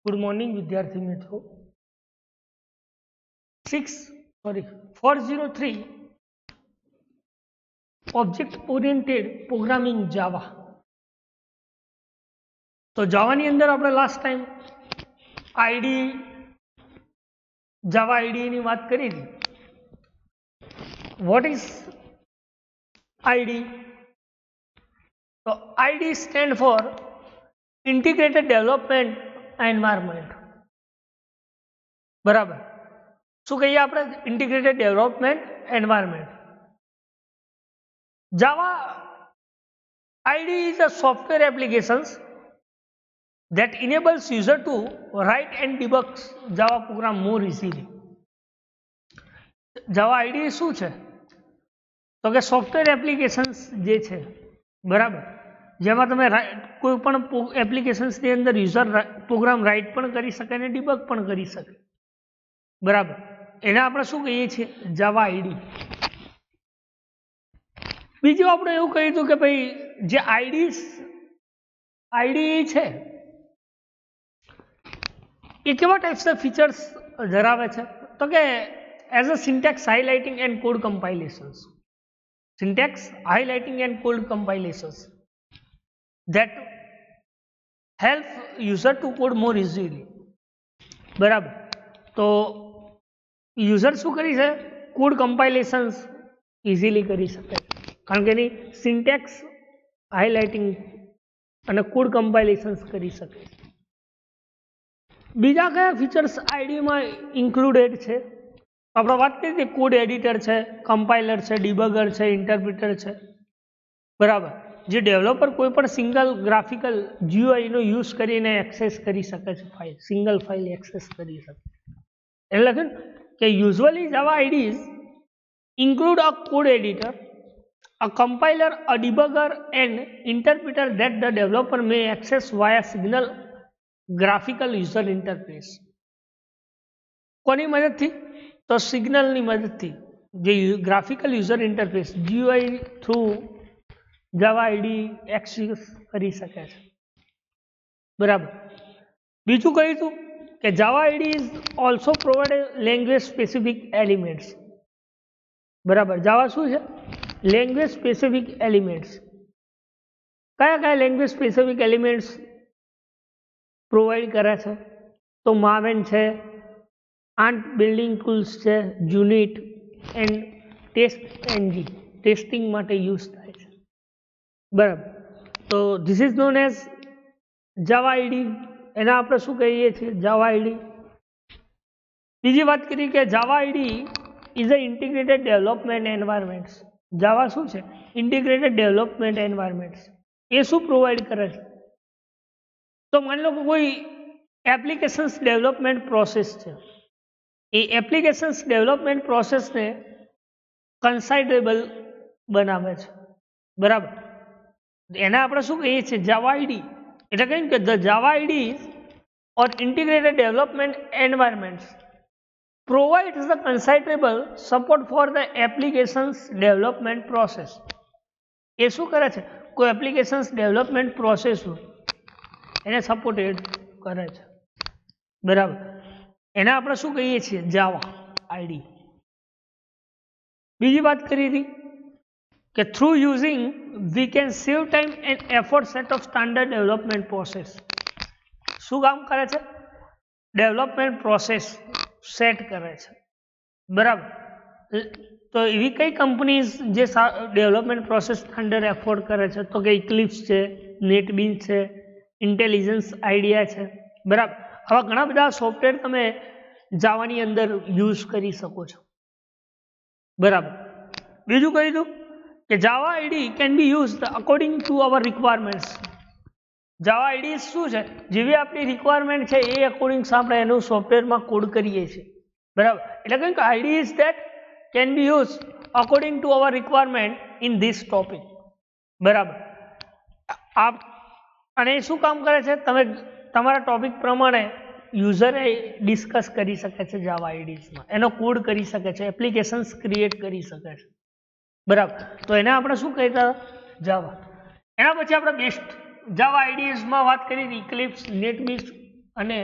Good morning विद्यार्थी मित्रों 403 object oriented programming जावा। तो जावा ની અંદર આપણે last time IDE Java IDE ની વાત કરી હતી. What is IDE? તો IDE stand for integrated development environment. બરાબર. શું કહીએ આપણે? Integrated development environment. Java IDE is a software applications that enables user to write and debug Java program more easily. Java IDE શું છે? તો કે software applications જે છે, બરાબર, જેમાં તમે કોઈ પણ એપ્લિકેશન્સની અંદર યુઝર પ્રોગ્રામ રાઇટ પણ કરી શકે અને ડિબગ પણ કરી શકે, બરાબર. એને આપણે શું કહીએ છીએ? Java ID. બીજું આપણે એવું કહ્યું હતું કે ભાઈ જે આઈડી છે એ કેવા ટાઈપ્સના ફીચર્સ ધરાવે છે? તો કે as a syntax highlighting and code compilations. Syntax highlighting and code compilations that help user to code more easily. બરાબર. તો યુઝર શું કરી છે? કોડ કમ્પાઇલેશન્સ ઇઝીલી કરી શકે, કારણ કે એની સિન્ટેક્સ હાઇલાઇટિંગ અને કોડ કમ્પાઇલેશન્સ કરી શકે. બીજા કયા ફીચર્સ આઈડીમાં ઇન્ક્લુડેડ છે? આપણે વાત કરી હતી કોડ એડિટર છે, કમ્પાઇલર છે, ડિબગર છે, ઇન્ટરપ્રિટર છે, બરાબર. જે ડેવલપર કોઈ પણ સિંગલ ગ્રાફિકલ GUI નો યુઝ કરીને એક્સેસ કરી શકે છે, ફાઇલ, સિંગલ ફાઇલ એક્સેસ કરી શકે. એટલે લખ્યું કે usually Java IDs include a code editor, a compiler, a debugger and interpreter that the developer may access via signal graphical user interface. કોની મદદથી? તો સિગ્નલની મદદથી, જે graphical user interface GUI through Java IDE access કરી શકે છે, બરાબર. બીજું કહ્યું હતું કે Java ID is also provide language specific elements. બરાબર. જાવા શું છે? Language specific elements. કયા કયા લેંગ્વેજ સ્પેસિફિક એલિમેન્ટ્સ પ્રોવાઈડ કરે છે? તો માવેન છે, આન્ટ બિલ્ડિંગ ટૂલ્સ છે, unit and test engine, testing માટે યુઝ થાય છે, બરાબર. તો this is known as Java ID. એના આપણે શું કહીએ છીએ? Java ID. બીજી વાત કરીએ કે Java ID is a integrated development environments. Java શું છે? Integrated development એન્વાયરમેન્ટ્સ. એ શું પ્રોવાઈડ કરે છે? તો માની લો કે કોઈ એપ્લિકેશન્સ ડેવલપમેન્ટ પ્રોસેસ છે, એ એપ્લિકેશન્સ ડેવલપમેન્ટ પ્રોસેસને કન્સાઇડેબલ બનાવે છે, બરાબર. એને આપણે શું કહીએ છીએ? Java ID. એટલે કહીએ કે the Java ID or integrated development environments provides the considerable support for the applications development process. એ શું કરે છે? કોઈ એપ્લિકેશન્સ ડેવલપમેન્ટ પ્રોસેસ હોય એને સપોર્ટેડ કરે છે, બરાબર. એને આપણે શું કહીએ છીએ? Java ID. બીજી વાત કરી હતી કે through using we can save time and effort set of standard development process. શું કામ કરે છે? ડેવલપમેન્ટ પ્રોસેસ સેટ કરે છે, બરાબર. તો એવી કઈ કંપનીઝ જે ડેવલપમેન્ટ પ્રોસેસ સ્ટાન્ડર્ડ એફોર્ડ કરે છે? તો કે ઇક્લિપ્સ છે, નેટબીન્સ છે, ઇન્ટેલિજન્સ આઈડિયા છે, બરાબર. આવા ઘણા બધા સોફ્ટવેર તમે જાવાની અંદર યુઝ કરી શકો છો, બરાબર. બીજું કહી દઉં કે Java ID can be used according to our requirements. Java ID શું છે? જેવી આપણી રિક્વાયરમેન્ટ છે એ અકોર્ડિંગ આપણે એનું સોફ્ટવેરમાં કોડ કરીએ છીએ, બરાબર. એટલે કહ્યું કે ID is that can be use according to hour requirement in this topic, બરાબર. અને એ શું કામ કરે છે? તમે તમારા ટોપિક પ્રમાણે યુઝરે ડિસ્કસ કરી શકે છે જાવા આઈડીઝમાં, એનો કોડ કરી શકે છે, એપ્લિકેશન્સ ક્રિએટ કરી શકે છે, બરાબર. તો એને આપણે શું કહેતા? જાવા. એના પછી આપણે બેસ્ટ જાવા આઈડીઝમાં વાત કરી હતી ઇક્લિપ્સ, નેટબીન્સ અને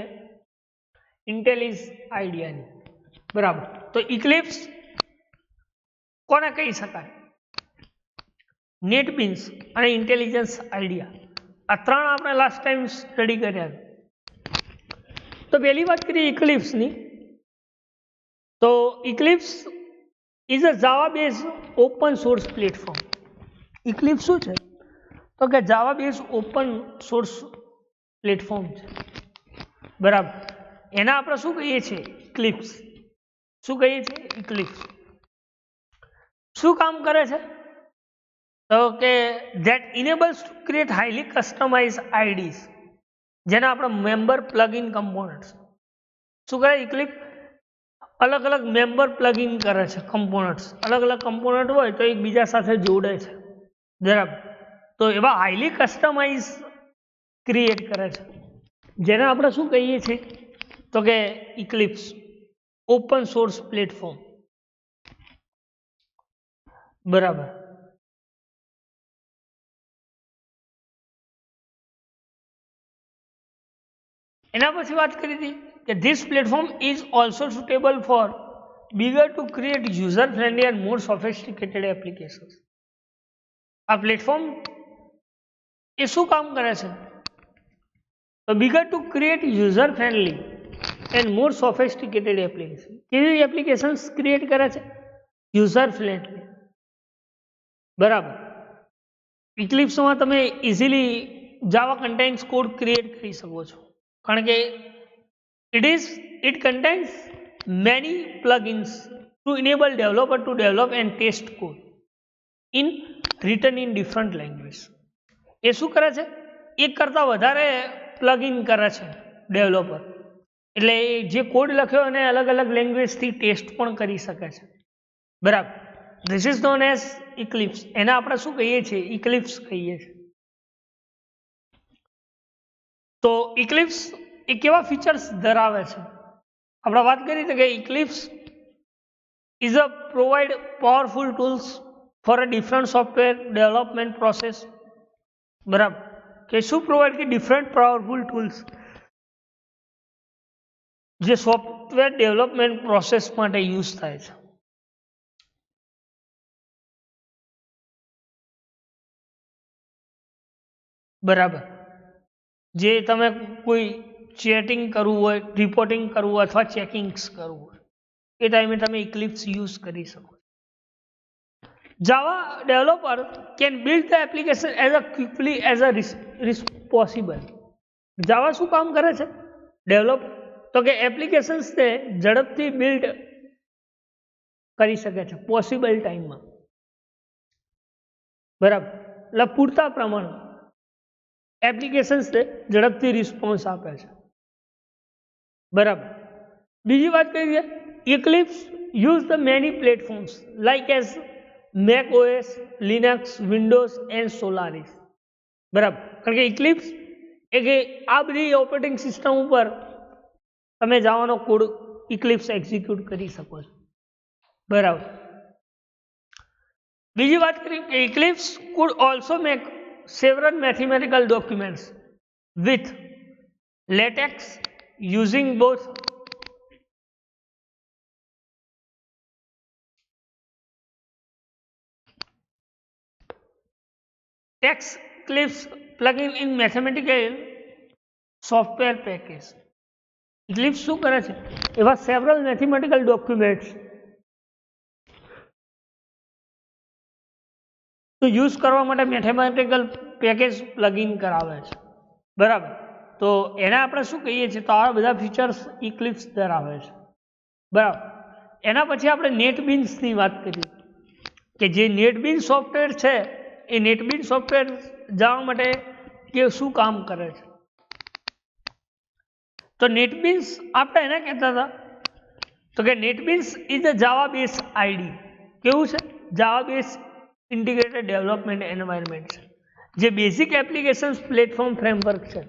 ઇન્ટેલિજ આઈડિયાની, બરાબર. તો ઇક્લિપ્સ કોને કહી શકાય? નેટબીન્સ અને ઇન્ટેલિજન્સ આઈડિયા, આ ત્રણ આપણે લાસ્ટ ટાઈમ સ્ટડી કર્યા. તો પહેલી વાત કરીએ ઇક્લિપ્સની, તો eclipse is a Java base open source platform. Eclipse શું છે? તો કે જાવા બેઝ ઓપન સોર્સ પ્લેટફોર્મ છે, બરાબર. એના આપણે શું કહીએ છીએ? ઇક્લિપ્સ. શું કહીએ છીએ? ઇક્લિપ્સ. શું કામ કરે છે? તો કે that enables to create highly customize IDEs, જેના આપણે મેમ્બર પ્લગઇન કમ્પોનન્ટ્સ. શું કરે ઇક્લિપ્સ? અલગ અલગ મેમ્બર પ્લગઇન કરે છે કમ્પોનન્ટ્સ. અલગ અલગ કમ્પોનન્ટ હોય તો એકબીજા સાથે જોડે છે, બરાબર. તો એવા હાઈલી કસ્ટમાઇઝ ક્રિએટ કરે છે, જેને આપણે શું કહીએ છીએ? તો કે ઇક્લિપ્સ ઓપન સોર્સ પ્લેટફોર્મ, બરાબર. એના પછી વાત કરી હતી કે this platform is also suitable four bigger to create user friendly and more sophisticated applications. આ પ્લેટફોર્મ એ શું કામ કરે છે? તો bigger to create user friendly and more sophisticated application. કેવી એપ્લિકેશન્સ ક્રિએટ કરે છે? યુઝર ફ્રેન્ડલી, બરાબર. ઇક્લિપ્સમાં તમે ઇઝીલી જાવા કન્ટેન્ટ્સ કોડ ક્રિએટ કરી શકો છો, કારણ કે it contains many plugins to enable developer to develop and test code in written in different language. એ શું કરે છે? એક કરતાં વધારે પ્લગઇન કરે છે ડેવલપર, એટલે જે કોડ લખ્યો એને અલગ અલગ લેંગ્વેજથી ટેસ્ટ પણ કરી શકે છે, બરાબર. This is known as eclipse. એને આપણે શું કહીએ છીએ? ઇક્લિપ્સ કહીએ છીએ. તો ઇક્લિપ્સ એ કેવા ફીચર્સ ધરાવે છે? આપણે વાત કરી હતી કે eclipse is a provide powerful tools for a different software development process, બરાબર. કે શું પ્રોવાઈડ? કે ડિફરન્ટ પાવરફુલ ટૂલ્સ જે સોફ્ટવેર ડેવલપમેન્ટ પ્રોસેસ માટે યુઝ થાય છે, બરાબર. જે તમે કોઈ ચેટિંગ કરવું હોય, રિપોર્ટિંગ કરવું હોય અથવા ચેકિંગ્સ કરવું હોય, એ ટાઈમે તમે ઇક્લિપ્સ યુઝ કરી શકો. Java developer can build the application as a quickly as a possible. Java શું કામ કરે છે ડેવલપ? તો કે એપ્લિકેશન્સને ઝડપથી બિલ્ડ કરી શકે છે પોસિબલ ટાઈમમાં, બરાબર. એટલે પૂરતા પ્રમાણમાં એપ્લિકેશન્સને ઝડપથી રિસ્પોન્સ આપે છે, બરાબર. બીજી વાત કરીએ, Eclipse use the many platforms like as Mac OS, Linux, Windows and Solaris, બરાબર. કારણ કે ઇક્લિપ્સ એ કે આ બધી ઓપરેટિંગ સિસ્ટમ ઉપર તમે જાવાનો કોડ ઇક્લિપ્સ એક્ઝિક્યુટ કરી શકો છો, બરાબર. બીજી વાત કરીએ કે eclipse food also make several mathematical documents with latex using both text clips plugin in mathematical software package. Eclipse શું કરે છે? એવા several mathematical documents તો યુઝ કરવા માટે મેથેમેટિકલ પેકેજ પ્લગઇન કરાવે છે, બરાબર. તો એને આપણે શું કહીએ છીએ? તો આ બધા ફીચર્સ ઇક્લિપ્સ ધરાવે છે, બરાબર. એના પછી આપણે નેટબીન્સની વાત કરીએ કે જે નેટબીન્સ સોફ્ટવેર છે એ નેટબીન્સ સોફ્ટવેર જવા માટે કે શું કામ કરે છે? તો નેટબીન્સ આપણે એને કહેતા હતા તો કે NetBeans is a Java base ID. કેવું છે? જાવા બેઝ ઇન્ટિગ્રેટેડ ડેવલપમેન્ટ એન્વાયરમેન્ટ છે, જે બેઝિક એપ્લિકેશન્સ પ્લેટફોર્મ ફ્રેમવર્ક છે.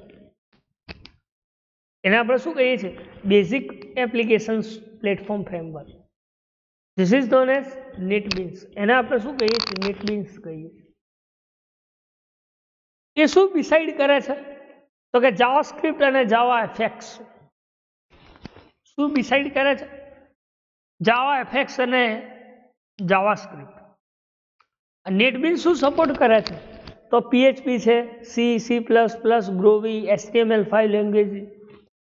એને આપણે શું કહીએ છીએ? Basic applications platform framework. This is known as NetBeans. એને આપણે શું કહીએ છીએ? નેટબીન્સ કહીએ. એ શું ડિસાઇડ કરે છે? તો કે જાવાસ્ક્રિપ્ટ અને જાવા એફએક્સ. શું ડિસાઇડ કરે છે? જાવા એફએક્સ અને જાવા સ્ક્રિપ્ટ. નેટબીન્સ શું સપોર્ટ કરે છે? તો પીએચપી છે, C plus plus, Groovy, HTML5 language,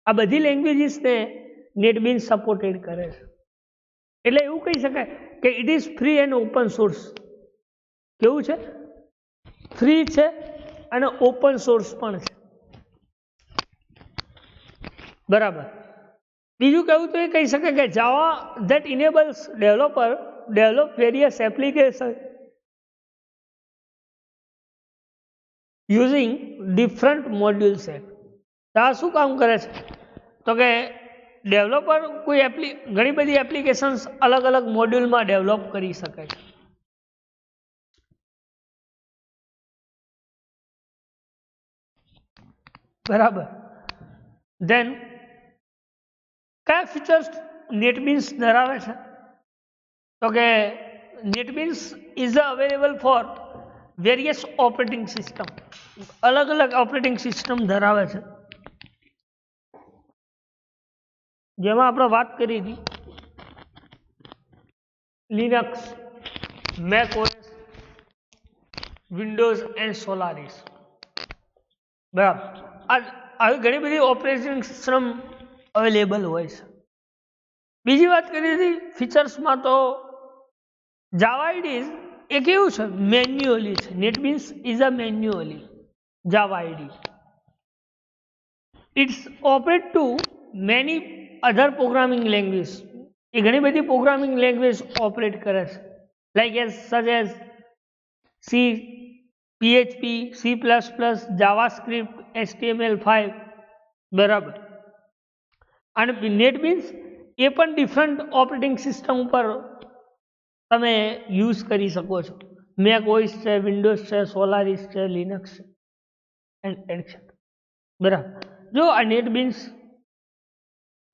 આ બધી લેંગ્વેજીસને નેટબીન્સ સપોર્ટેડ કરે છે. એટલે એવું કહી શકાય કે it is free and open source. કેવું છે? ફ્રી છે અને ઓપન સોર્સ પણ છે. બરાબર. બીજું કહેવું તો એ કહી શકે કે Java that enables developer develop various application using different module set. આ શું કામ કરે છે? તો કે ડેવલપર કોઈ ઘણી બધી એપ્લિકેશન્સ અલગ અલગ મોડ્યુલમાં ડેવલપ કરી શકે છે. બરાબર. ધેન કયા ફીચર્સ નેટબીન્સ ધરાવે છે? તો કે NetBeans is available four various operating system. અલગ અલગ ઓપરેટિંગ સિસ્ટમ ધરાવે છે, જેમાં આપણે વાત કરી હતી Linux, Mac OS, Windows and Solaris. બરાબર. આવી ઘણી બધી ઓપરેટિંગ સિસ્ટમ અવેલેબલ હોય છે. બીજી વાત કરી હતી ફીચર્સમાં, તો જાવા આઈડી એ કેવું છે? મેન્યુઅલી છે. NetBeans is a manually Java ID. It's operate to many other programming language. એ ઘણી બધી પ્રોગ્રામિંગ લેંગ્વેજ ઓપરેટ કરે છે, like as such as C, PHP, C plus plus, JavaScript, HTML5. બરાબર. અને નેટબીન્સ એ પણ ડિફરન્ટ ઓપરેટિંગ સિસ્ટમ ઉપર તમે યુઝ કરી શકો છો. મેક ઓએસ છે, વિન્ડોઝ છે, સોલારિસ છે, લિનક્સ છે એટસેટ્રા. બરાબર. જો આ નેટબીન્સ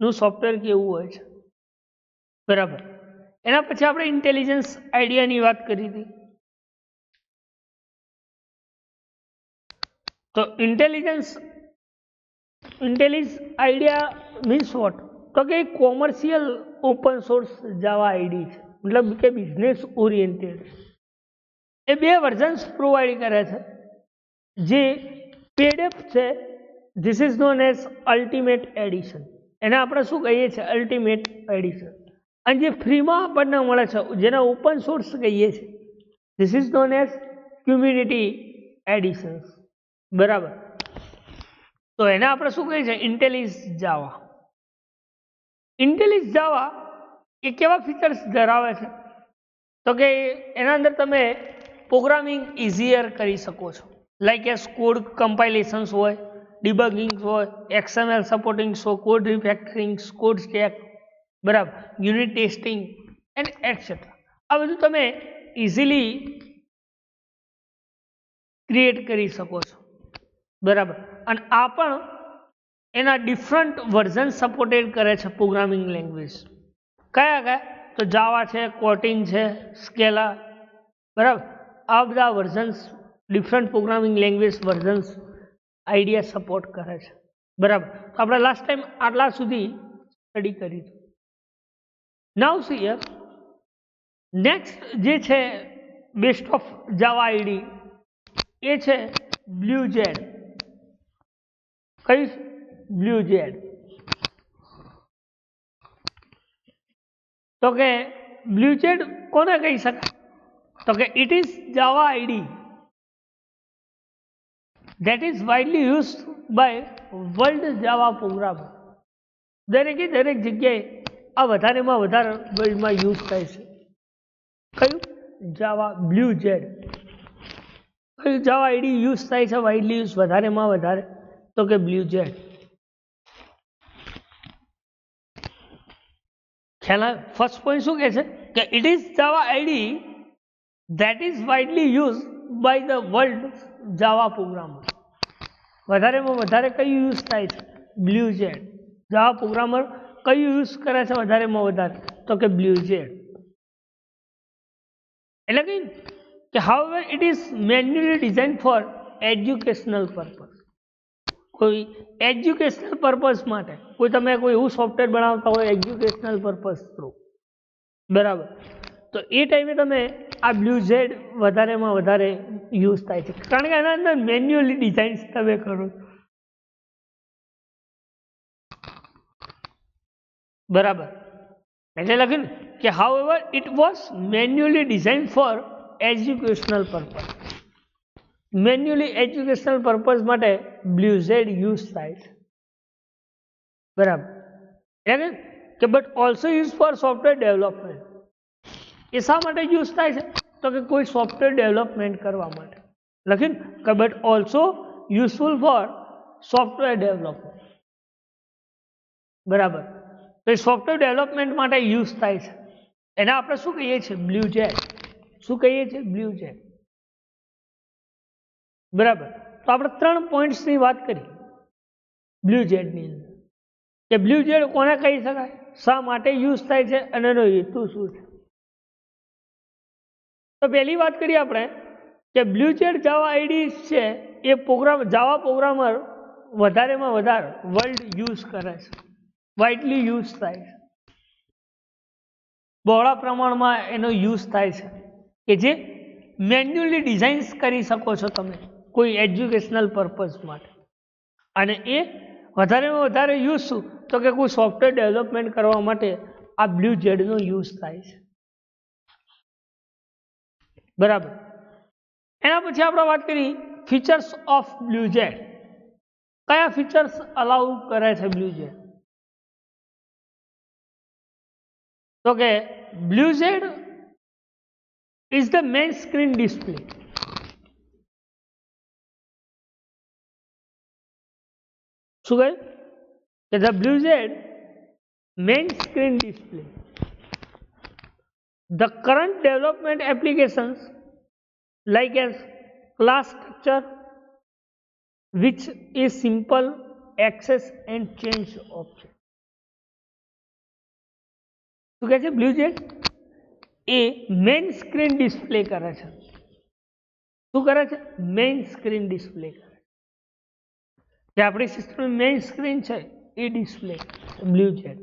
નું સોફ્ટવેર કેવું હોય છે? બરાબર. એના પછી આપણે ઇન્ટેલિજન્સ આઈડિયાની વાત કરી હતી. તો ઇન્ટેલિજન્સ આઈડિયા મીન્સ વોટ? તો કે commercial open source Java ID છે, મતલબ કે બિઝનેસ ઓરિએન્ટેડ. એ બે વર્ઝન્સ પ્રોવાઈડ કરે છે. જે પેડએફ છે, this is known as ultimate addition. એને આપણે શું કહીએ છીએ? Ultimate addition. અને જે ફ્રીમાં આપણને મળે છે, જેને ઓપન સોર્સ કહીએ છીએ, this is known as community editions. બરાબર. તો એને આપણે શું કહીએ છીએ? ઇન્ટેલિજ જાવા. ઇન્ટેલિજ જાવા એ કેવા ફીચર્સ ધરાવે છે? તો કે એના અંદર તમે પ્રોગ્રામિંગ ઇઝીયર કરી શકો છો, લાઈક એસ કોડ કમ્પાઇલેશન્સ હોય, ડિબગિંગ હોય, XML supporting, code refactoring, code stack. બરાબર. Unit testing and etcetera. આ બધું તમે ઇઝીલી ક્રિએટ કરી શકો છો. બરાબર. અને આ પણ એના ડિફરન્ટ વર્ઝન સપોર્ટેડ કરે છે પ્રોગ્રામિંગ લેંગ્વેજ. કયા કયા? તો જાવા છે, કોટિન છે, સ્કેલા. બરાબર. આ બધા versions different programming language versions idea support કરે છે. બરાબર. તો આપણે લાસ્ટ ટાઈમ આટલા સુધી સ્ટડી કરી હતું. નાઉ સી હિયર નેક્સ્ટ જે છે best of Java ID A છે બ્લ્યુજેડ. કઈ? બ્લ્યુજેડ. તો કે બ્લ્યુજેડ કોને કહી શકાય? તો કે it is Java ID that is widely used by world Java programmer. દરેકે દરેક જગ્યાએ આ વધારેમાં વધારે વર્લ્ડમાં યુઝ થાય છે. કયું? જાવા બ્લ્યુજેડ. કયું જાવા આઈડી યુઝ થાય છે વાઇડલી યુઝ વધારેમાં વધારે? તો કે બ્લ્યુજેડ. ખ્યાલ? ફર્સ્ટ પોઈન્ટ શું કહે છે? કે it is Java ID that is widely used by the world Java programmer. વધારેમાં વધારે કયું યુઝ થાય છે? બ્લ્યુજેડ. જાવા પ્રોગ્રામર કયું યુઝ કરે છે વધારેમાં વધારે? તો કે બ્લ્યુજેડ. એટલે કે however it is manually designed for educational purpose. કોઈ એજ્યુકેશનલ પર્પઝ માટે કોઈ તમે કોઈ એવું સોફ્ટવેર બનાવતા હોય એજ્યુકેશનલ પર્પઝ થ્રુ, બરાબર, તો એ ટાઈમે તમે આ બ્લુ ઝેડ વધારેમાં વધારે યુઝ થાય છે, કારણ કે એના અંદર મેન્યુઅલી ડિઝાઇન્સ તમે કરો, બરાબર, એટલે લખ્યું કે however it was manually design for educational purpose, manually educational purpose માટે બ્લુ ઝેડ યુઝ થાય છે, બરાબર, એટલે કે but also use for software development, એ શા માટે યુઝ થાય છે તો કે કોઈ સોફ્ટવેર ડેવલપમેન્ટ કરવા માટે, લખ્યું કે but also useful for software development, બરાબર, તો એ સોફ્ટવેર ડેવલપમેન્ટ માટે યુઝ થાય છે, એને આપણે શું કહીએ છીએ બ્લુ ઝેડ, શું કહીએ છીએ બ્લુ ઝેડ, બરાબર, તો આપણે 3 પોઈન્ટ્સની વાત કરી બ્લુ ઝેડની અંદર કે બ્લુ ઝેડ કોને કહી શકાય, શા માટે યુઝ થાય છે અને એનો હેતુ શું છે. તો પહેલી વાત કરીએ આપણે કે બ્લુ ઝેડ જાવા આઈડી છે એ પ્રોગ્રામ જાવા પ્રોગ્રામર વધારેમાં વધારે વર્લ્ડ યુઝ કરે છે, વાઇડલી યુઝ થાય છે, બહોળા પ્રમાણમાં એનો યુઝ થાય છે કે જે મેન્યુઅલી ડિઝાઇન્સ કરી શકો છો તમે કોઈ એજ્યુકેશનલ પર્પઝ માટે, અને એ વધારેમાં વધારે યુઝ શું તો કે કોઈ સોફ્ટવેર ડેવલપમેન્ટ કરવા માટે આ બ્લુ ઝેડનો યુઝ થાય છે, બરાબર. એના પછી આપણે વાત કરી ફીચર્સ ઓફ બ્લુ ઝેડ, કયા ફીચર્સ અલાઉ કરે છે બ્લુ ઝેડ, તો કે BlueJ is the main screen display, શું કહ્યું કે the blue Z main screen display, the current development applications like as class structure which is simple access and change object, શું કહે છે બ્લુ ઝેડ એ main screen display કરે છે, શું કરે છે મેઇન સ્ક્રીન ડિસ્પ્લે કરે છે, જે આપણી સિસ્ટમની મેઇન સ્ક્રીન છે એ ડિસ્પ્લે બ્લુ ઝેડ,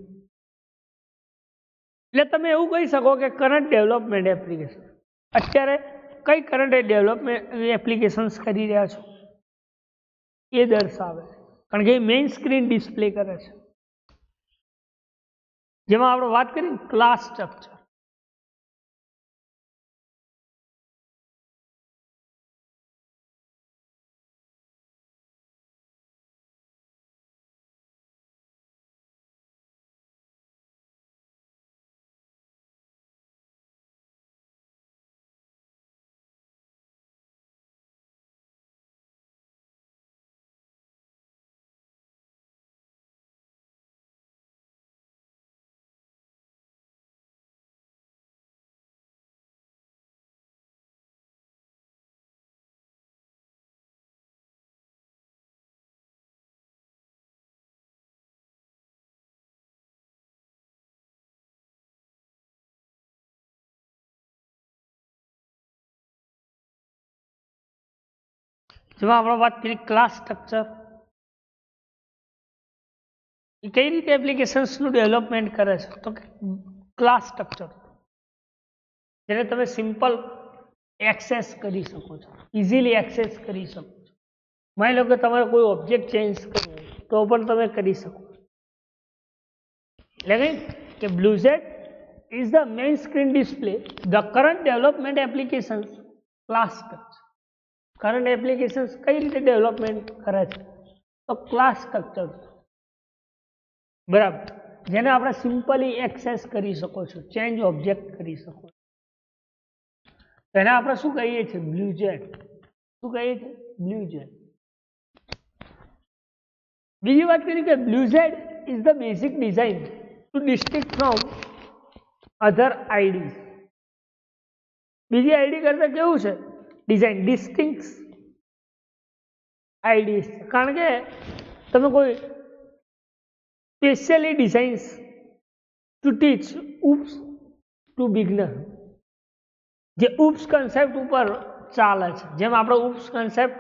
એટલે તમે એવું કહી શકો કે કરંટ ડેવલપમેન્ટ એપ્લિકેશન, અત્યારે કઈ કરંટ ડેવલપમેન્ટ એપ્લિકેશન્સ કરી રહ્યા છો એ દર્શાવે, કારણ કે એ મેઇન સ્ક્રીન ડિસ્પ્લે કરે છે, જેમાં આપણે વાત કરી ક્લાસ સ્ટ્રક્ચર, જેમાં આપણે વાત કરી ક્લાસ સ્ટ્રક્ચર, એ કઈ રીતે એપ્લિકેશન્સનું ડેવલપમેન્ટ કરે છે તો કે ક્લાસ સ્ટ્રક્ચર, જેને તમે સિમ્પલ એક્સેસ કરી શકો છો, ઇઝીલી એક્સેસ કરી શકો છો, માની લો કે તમારે કોઈ ઓબ્જેક્ટ ચેન્જ કરવો તો પણ તમે કરી શકો, એટલે કે BlueJ is the main screen display, the current development applications class structure, current applications કઈ રીતે ડેવલપમેન્ટ કરે છે તો ક્લાસ સ્ટ્રક્ચર, બરાબર, જેને આપણે સિમ્પલી એક્સેસ કરી શકો છો, ચેન્જ ઓબ્જેક્ટ કરી શકો છો, એને આપણે શું કહીએ છીએ બ્લુ ઝેડ, શું કહીએ છીએ બ્લુ ઝેડ. બીજી વાત કરી કે BlueJ is the basic design to distinct from other IDs, બીજી આઈડી કરતા કેવું છે ડિઝાઇન ડિસ્ટિંક્ટ આઈડીઝ, કારણ કે તમે કોઈ specially designs to teach OOPs to beginner, જે ઉપ્સ કન્સેપ્ટ ઉપર ચાલે છે, જેમ આપણો ઉપ્સ કન્સેપ્ટ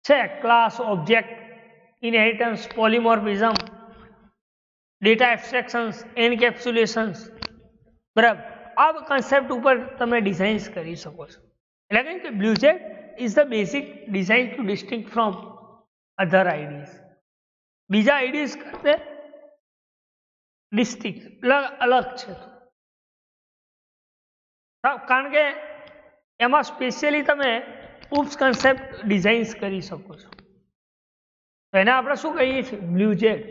છે class object inheritance, polymorphism, data abstractions, encapsulations, બરાબર, આ કન્સેપ્ટ ઉપર તમે ડિઝાઇન્સ કરી શકો છો. એટલે કે BlueJ is the basic design to distinct from other IDs. બીજા આઈડીઝ કરતે ડિસ્ટિંક્ટ અલગ છે, કારણ કે એમાં સ્પેશિયલી તમે ઉપસ કન્સેપ્ટ ડિઝાઇન્સ કરી શકો છો. તો એને આપણે શું કહીએ છીએ? બ્લુજેટ.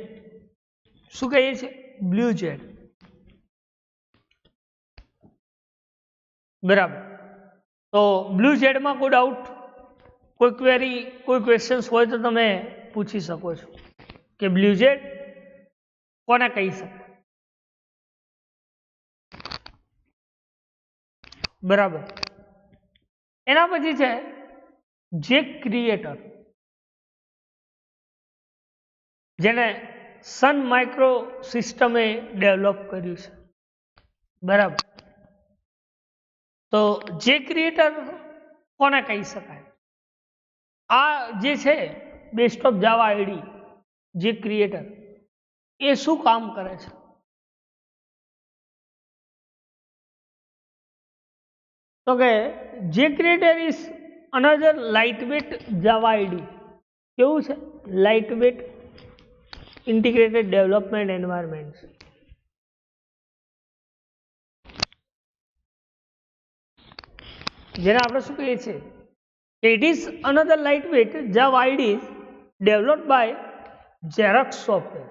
શું કહીએ છીએ? બ્લુજેટ. બરાબર. તો બ્લુજેટમાં કોઈ ડાઉટ, કોઈ ક્વેરી, કોઈ ક્વેશ્ચન્સ હોય તો તમે પૂછી શકો છો કે બ્લુજેટ કોને કહી શકાય? બરાબર. એના પછી છે જે ક્રિએટર, જેને સન માઇક્રો સિસ્ટમે ડેવલપ કર્યું છે. બરાબર. તો જે ક્રિએટર કોને કહી શકાય? આ જે છે best of Java IDE, J creator, એ શું કામ કરે છે? તો કે જે creator is another light weight Java IDE. કેવું છે? Light weight integrated development environment. જેને આપણે શું કહીએ છીએ? It is another light weight Java IDE developed by Xerox software.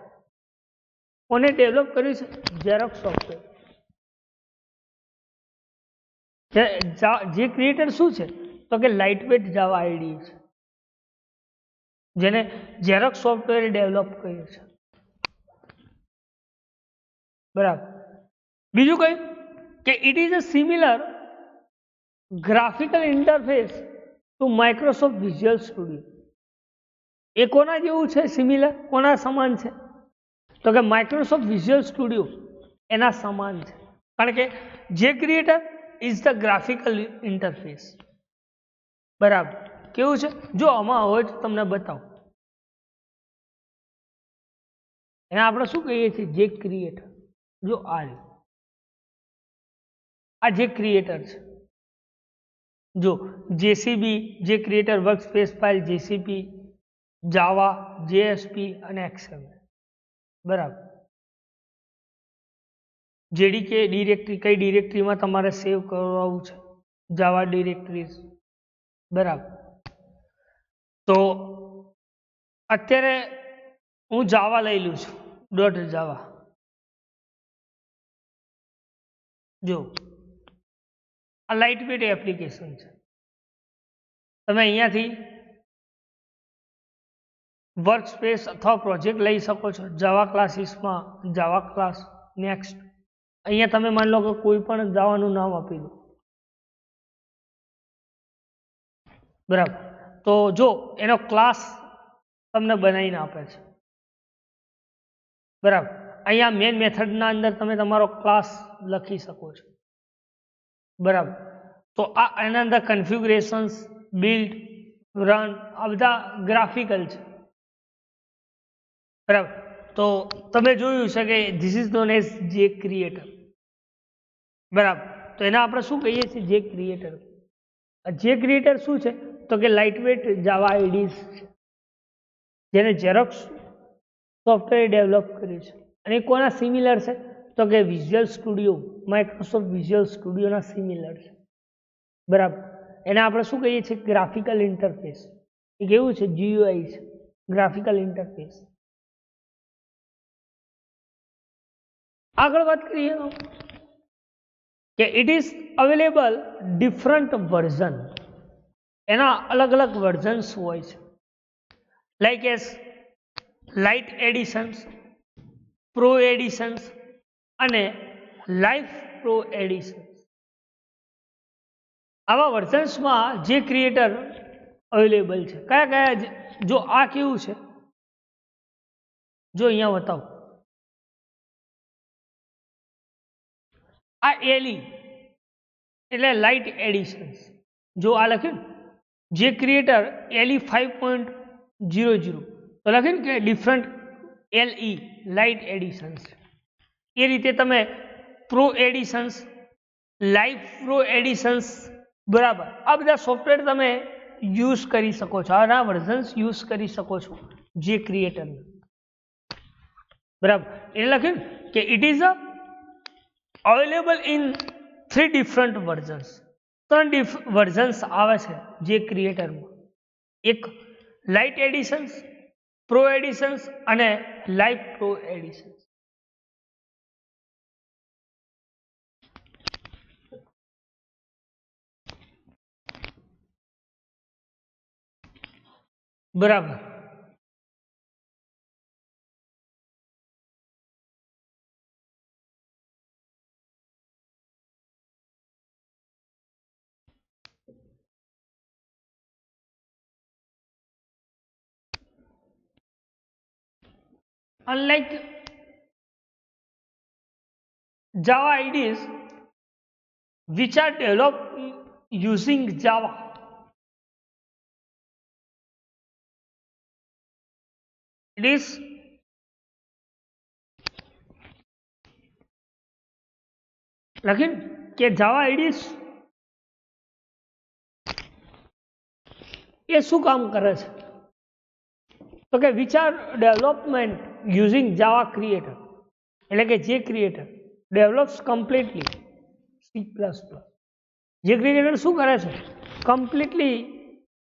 કોને ડેવલપ કર્યું છે? Xerox software. જે ક્રિએટર શું છે? તો કે લાઇટ વેટ જાવા આઈડી છે, જેને ઝેરોક્સ સોફ્ટવેર ડેવલપ કર્યું છે. બરાબર. બીજું કયું કે it is a similar graphical interface to Microsoft Visual Studio. એ કોના જેવું છે? સિમિલર. કોના સમાન છે? તો કે માઇક્રોસોફ્ટ વિઝ્યુઅલ સ્ટુડિયો એના સમાન છે. કારણ કે જે creator is the graphical interface. બરાબર. કેવું છે? જો આમાં હોય તો તમને બતાવો. એને આપણે શું કહીએ છીએ? જે ક્રિએટર. જો આ જે ક્રિએટર છે, જો JCB, JCreator workspace file, JCP, Java, JSP અને એક્સએમએલ. બરાબર. જેડીકે ડિરેક્ટરી, કઈ ડિરેક્ટરીમાં તમારે સેવ કરવાનું છે? Java directories. બરાબર. તો અત્યારે હું જાવા લઈ લઉં છું, ડોટ જાવા. જો આ લાઇટ વેટ એપ્લિકેશન છે. તમે અહીંયાથી વર્ક સ્પેસ અથવા પ્રોજેક્ટ લઈ શકો છો. જાવા ક્લાસીસમાં જાવા ક્લાસ, નેક્સ્ટ. અહીંયા તમે માની લો કે કોઈ પણ જાવાનું નામ આપી દો. બરાબર. તો જો એનો ક્લાસ તમને બનાવીને આપે છે. બરાબર. અહીંયા મેઇન મેથડના અંદર તમે તમારો ક્લાસ લખી શકો છો. બરાબર. તો આ એના અંદર કન્ફિગ્યુરેશન્સ, બિલ્ડ, રન, આ બધા ગ્રાફિકલ છે. બરાબર. તો તમે જોયું છે કે ધીસ ઇઝ નોન એઝ જે ક્રિએટર. બરાબર. તો એને આપણે શું કહીએ છીએ? જે ક્રિએટર. જે ક્રિએટર શું છે? તો કે લાઇટ વેટ જાવા આઈડીઝ છે, જેને ઝેરોક્સ સોફ્ટવેર ડેવલપ કર્યું છે. અને કોના સિમિલર છે? તો કે વિઝ્યુઅલ સ્ટુડિયો, માઇક્રોસોફ્ટ વિઝ્યુઅલ સ્ટુડિયોના સિમિલર છે. બરાબર. એને આપણે શું કહીએ છીએ? Graphical interface. એ કેવું છે? જીયુઆઈ છે, ગ્રાફિકલ ઇન્ટરફેસ. આગળ વાત કરીએ કે it is available different version. એના અલગ અલગ વર્ઝન્સ હોય છે. Like S light editions, pro additions અને લાઈફ પ્રો એડિશન્સ. આવા વર્ઝન્સમાં જે ક્રિએટર અવેલેબલ છે. કયા કયા? જો આ કેવું છે? જો અહીંયા બતાવો. આ એલી એટલે લાઇટ એડિશન્સ. જો આ લખ્યું ને, જે ક્રિએટર એલી 5.00 તો લખીને કે ડિફરન્ટ LE લાઇટ એડિશન્સ, એ રીતે તમે pro additions, live pro additions, બરાબર, આ બધા સોફ્ટવેર તમે યુઝ કરી શકો છો, આના વર્ઝન્સ યુઝ કરી શકો છો જે ક્રિએટર, બરાબર. એ લખ્યું કે it is available in 3 different versions, 3 versions આવે છે જે ક્રિએટરમાં, એક લાઇટ એડિશન્સ, પ્રો એડિશન્સ અને લાઈવ પ્રો એડિશન્સ. બરાબર. Unlike Java IDEs which are developed using Java, it is લખીને કે જાવા આઈડીસ એ શું કામ કરે છે, તો કે which are development using Java creator, એટલે કે જે creator develops completely C plus plus, JCreator શું કરે છે કમ્પ્લીટલી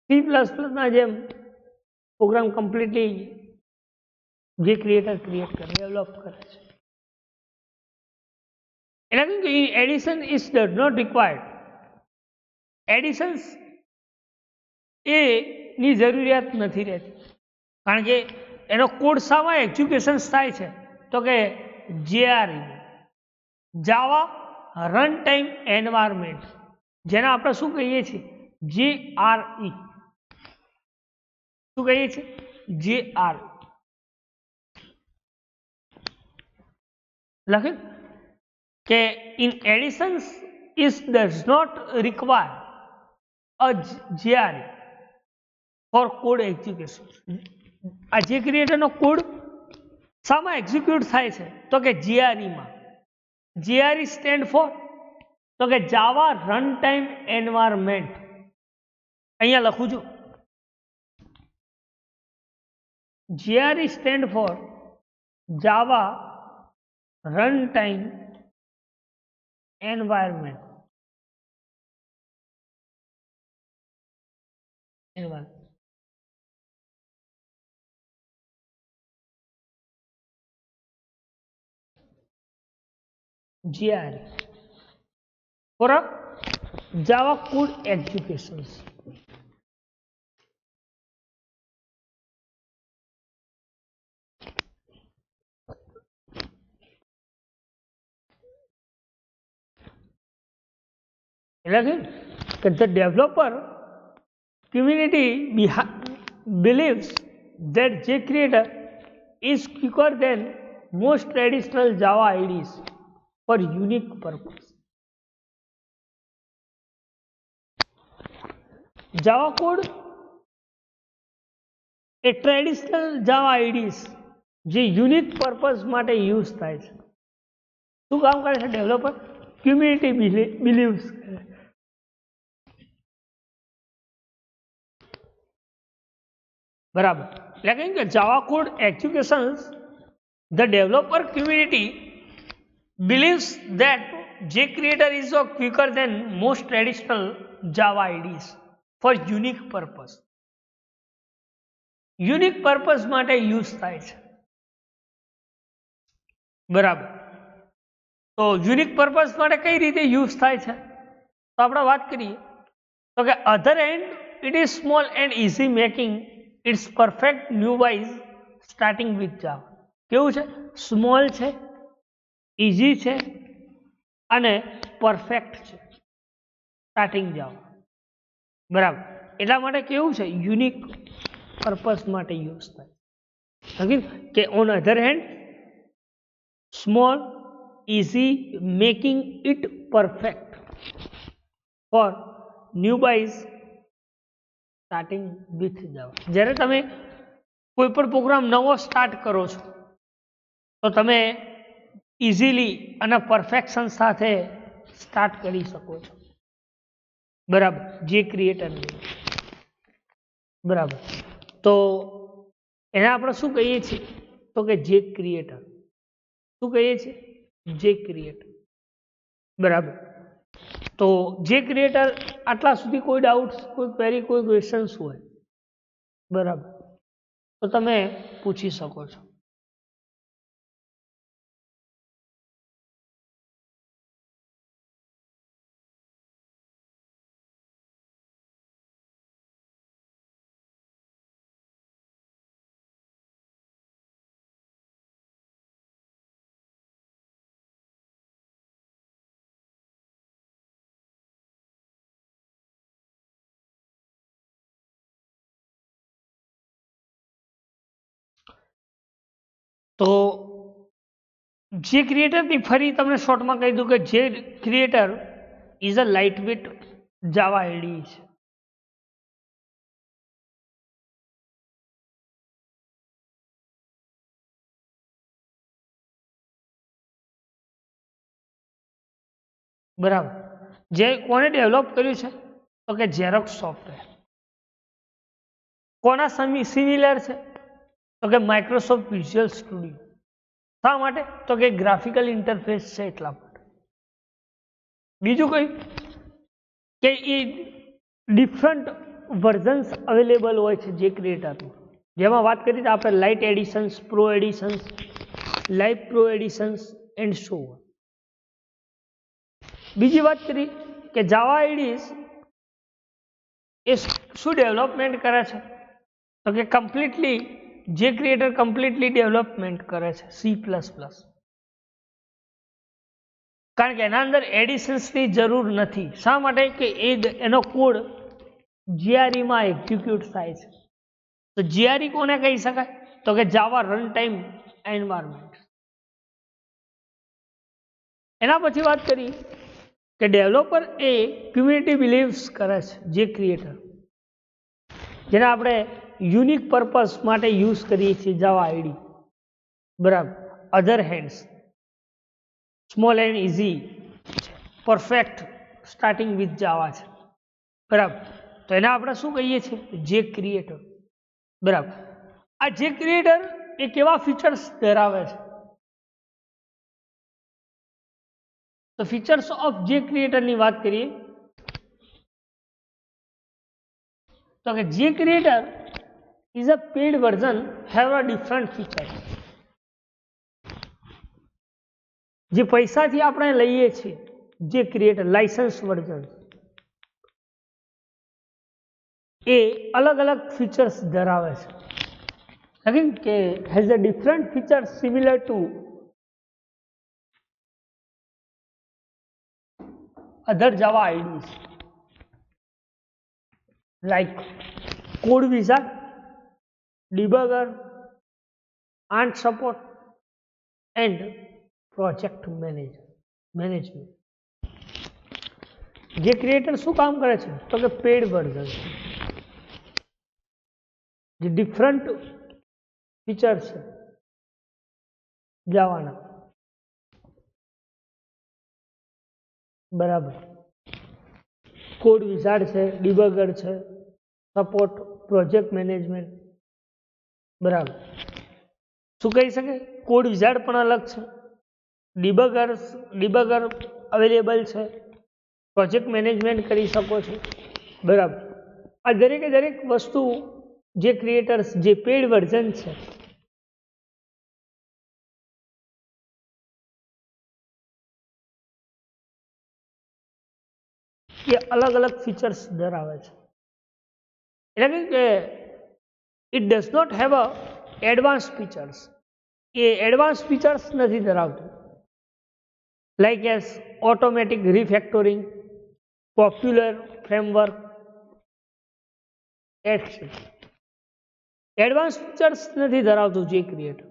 સી પ્લસ પ્લસના જેમ program completely JCreator create કરે, ડેવલપ કરે છે. એટલે કે edition is does not required, editions એ ની જરૂરિયાત નથી રહેતી, કારણ કે એનો કોડ શામાં એક્ઝિક્યુશન્સ થાય છે, તો કે JRE જાવા રન ટાઈમ એન્વાયરમેન્ટ, જેને આપણે શું કહીએ છીએ JRE, શું કહીએ છીએ JRE. લખે કે in editions is does not require a JRE for code execution. આ જે ક્રિએટરનો કોડ શામાં એક્ઝિક્યુટ થાય છે, તો કે JRE માં. JRE સ્ટેન્ડ ફોર, તો કે જાવા રન ટાઈમ એન્વાયરમેન્ટ. અહીંયા લખું છું, JRE stand four Java run time environment. JRE for a Java code executions. The developer community believes that JCreator is quicker than most traditional Java IDEs for unique purpose. Java code A traditional જાવા આઈડીસ જે unique purpose માટે use થાય છે, શું કામ કરે છે developer? Community believes કરે. બરાબર, એટલે કે Java code executions the developer community believes that JCreator is quicker than most traditional Java IDEs for unique purpose. Unique purpose માટે યુઝ થાય છે. બરાબર, તો યુનિક પર્પઝ માટે કઈ રીતે યુઝ થાય છે, તો આપણે વાત કરીએ તો કે other end it is small and easy making it's perfect newbies starting with Java. કેવું છે? સ્મોલ છે, ઇઝી છે અને પરફેક્ટ છે સ્ટાર્ટિંગ જાવા. બરાબર, એટલા માટે કેવું છે યુનિક પર્પઝ માટે યુઝ થાય કે on other hand small easy making it perfect for newbies starting with Java. જ્યારે તમે કોઈ પણ પ્રોગ્રામ નવો સ્ટાર્ટ કરો છો તો તમે ઇઝીલી અને પરફેક્શન સાથે સ્ટાર્ટ કરી શકો છો, બરાબર, જે ક્રિએટર બરાબર. તો એને આપણે શું કહીએ છીએ તો કે જે ક્રિએટર. શું કહીએ છીએ? જે ક્રિએટર, બરાબર. તો જે ક્રિએટર, આટલા સુધી કોઈ ડાઉટ, કોઈ ક્વેરી, કોઈ ક્વેશ્ચન્સ હોય, બરાબર, તો તમે પૂછી શકો છો. તો જે ક્રિએટરની ફરી તમને શોર્ટમાં કહી દઉં કે જે creator is a light weight Java ID છે. બરાબર. જે કોને ડેવલપ કર્યું છે તો કે ઝેરોક્સ સોફ્ટવેર. કોના સિમિલર છે તો કે માઇક્રોસોફ્ટ વિઝ્યુઅલ સ્ટુડિયો. શા માટે તો કે ગ્રાફિકલ ઇન્ટરફેસ છે એટલા માટે. બીજું કયું કે એ ડિફરન્ટ વર્ઝન્સ અવેલેબલ હોય છે જે ક્રિએટરમાં. જેમાં વાત કરી તો આપણે lite editions, pro editions, live pro editions and so on. બીજી વાત કરી કે જાવા આઈડીઝ એ શું ડેવલપમેન્ટ કરે છે તો કે કમ્પ્લીટલી જે ક્રિએટર કમ્પ્લીટલી ડેવલપમેન્ટ કરે છે C++. કારણ કે એના અંદર એડિશન્સની જરૂર નથી. શા માટે કે એનો કોડ GRE માં એક્ઝિક્યુટ થાય છે. તો GRE કોને કહી શકાય તો કે જાવા રન ટાઈમ એન્વાયરમેન્ટ. એના પછી વાત કરી કે ડેવલપર એ કમ્યુનિટી બિલીવ્સ કરે છે જે ક્રિએટર, જેને આપણે યુનિક પર્પઝ માટે યુઝ કરીએ છીએ જાવા આઈડી, બરાબર. Other hands small and easy, perfect starting with Java છે, બરાબર. તો એને આપણે શું કહીએ છીએ? જે ક્રિએટર, બરાબર. આ જે ક્રિએટર એ કેવા ફીચર્સ ધરાવે છે તો ફીચર્સ ઓફ જે ક્રિએટરની વાત કરીએ તો કે જે creator is a paid version have a different features. જે પૈસાથી આપણે લઈએ છીએ જે ક્રિએટર લાઇસન્સ વર્ઝન એ અલગ અલગ ફીચર્સ ધરાવે છે કે has a different features similar two other Java IDs like code wizard, debugger, and support and project management. જે ક્રિએટર શું કામ કરે છે તો કે પેડ વર્ઝન, જે ડિફરન્ટ ફીચર છે જાવાના, બરાબર. કોડ વિઝાર્ડ છે, ડિબગર છે, સપોર્ટ, પ્રોજેક્ટ મેનેજમેન્ટ, બરાબર. શું કહી શકે? કોડ વિઝાર્ડ પણ અલગ છે, ડિબગર અવેલેબલ છે, પ્રોજેક્ટ મેનેજમેન્ટ કરી શકો છો, બરાબર. આ દરેકે દરેક વસ્તુ જે ક્રિએટર્સ જે પેડ વર્ઝન છે એ અલગ અલગ ફીચર્સ ધરાવે છે. એટલે કે it does not have a advance features. એ એડવાન્સ ફીચર્સ નથી ધરાવતું, like as automatic refactoring, popular framework, etcetera. Advance features નથી ધરાવતું જે ક્રિએટર.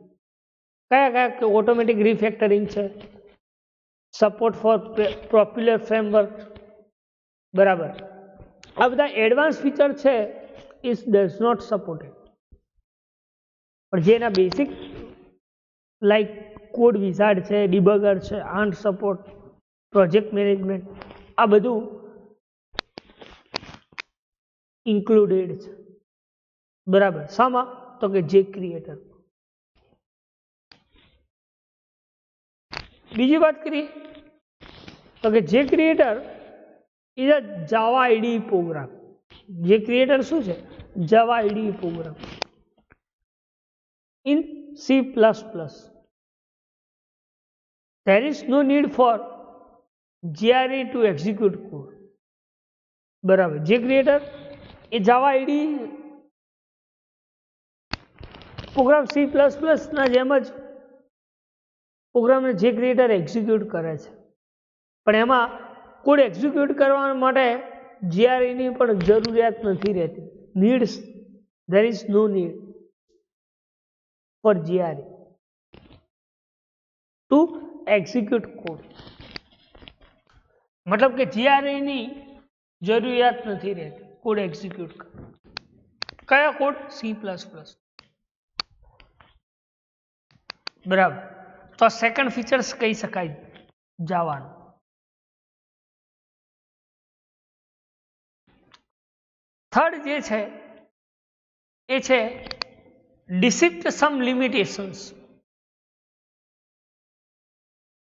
કયા કયા કે ઓટોમેટિક રિફેક્ટરિંગ છે, સપોર્ટ ફોર પોપ્યુલર ફ્રેમવર્ક, બરાબર. આ બધા એડવાન્સ ફીચર છે ઇઝ ડઝ નોટ સપોર્ટેડ. પણ જે એના બેસિક લાઈક કોડ વિઝાર્ડ છે, ડિબગર છે, આર્મ સપોર્ટ, પ્રોજેક્ટ મેનેજમેન્ટ, આ બધું ઇન્ક્લુડેડ છે. બરાબર. શામાં? તો કે જે ક્રિએટર. બીજી વાત કરીએ તો કે જે creator is a Java IDE program. JCreator શું છે? Java IDE program in C++. There is no need for JRE to execute code. બરાબર. જે ક્રિએટર એ જાવા આઈડી પ્રોગ્રામ C++ ના જેમ જ પ્રોગ્રામને જે ક્રિએટર એક્ઝિક્યુટ કરે છે, પણ એમાં કોડ એક્ઝિક્યુટ કરવા માટે JRE ની પણ જરૂરિયાત નથી રહેતી. There is no need for JRE to execute code. મતલબ કે JRE ની જરૂરિયાત નથી રહેતી કોડ એક્ઝિક્યુટ કરવા. કયા કોડ? C++. બરાબર. તો આ સેકન્ડ ફીચર્સ કહી શકાય જાવાનું. થર્ડ જે છે એ છે ડિસિપ્ટ સમ લિમિટેશન્સ.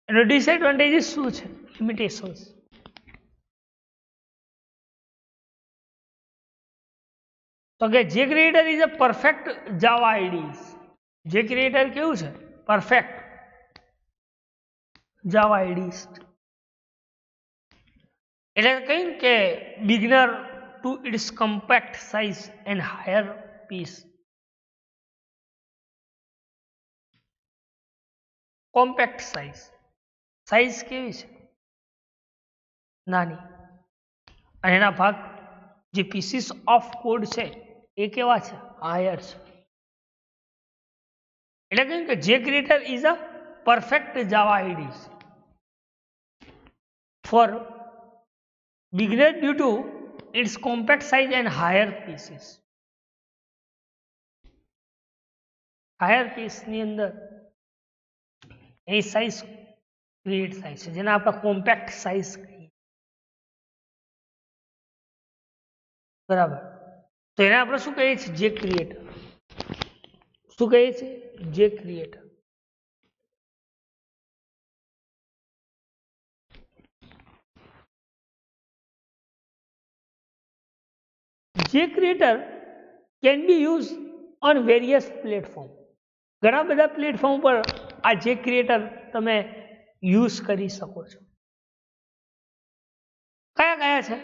એનો ડિસએડવાન્ટેજીસ શું છે? લિમિટેશન્સ. તો કે જે creator is a perfect Java IDs. JCreator કેવું છે? Perfect Java IDs. એટલે કઈ કે beginner to it's compact size and higher piece. Compact size. Size કેવી છે? નાની. અને એના ભાગ જે પીસીસ ઓફ કોડ છે એ કેવા છે? હાયર છે. એટલે કહ્યું કે જે creator is a perfect Java IDs for beginner due to it's compact size and higher pieces. Higher પીસની અંદર એની સાઇઝ ક્રિએટ થાય છે, જેને આપણે કોમ્પેક્ટ સાઇઝ કહીએ. બરાબર. તો એને આપણે શું કહીએ છીએ? જે ક્રિએટર. શું કહીએ છીએ? જે ક્રિએટર. જે creator can be use on various platform. ઘણા બધા પ્લેટફોર્મ પર આ જે ક્રિએટર તમે યુઝ કરી શકો છો. કયા કયા છે?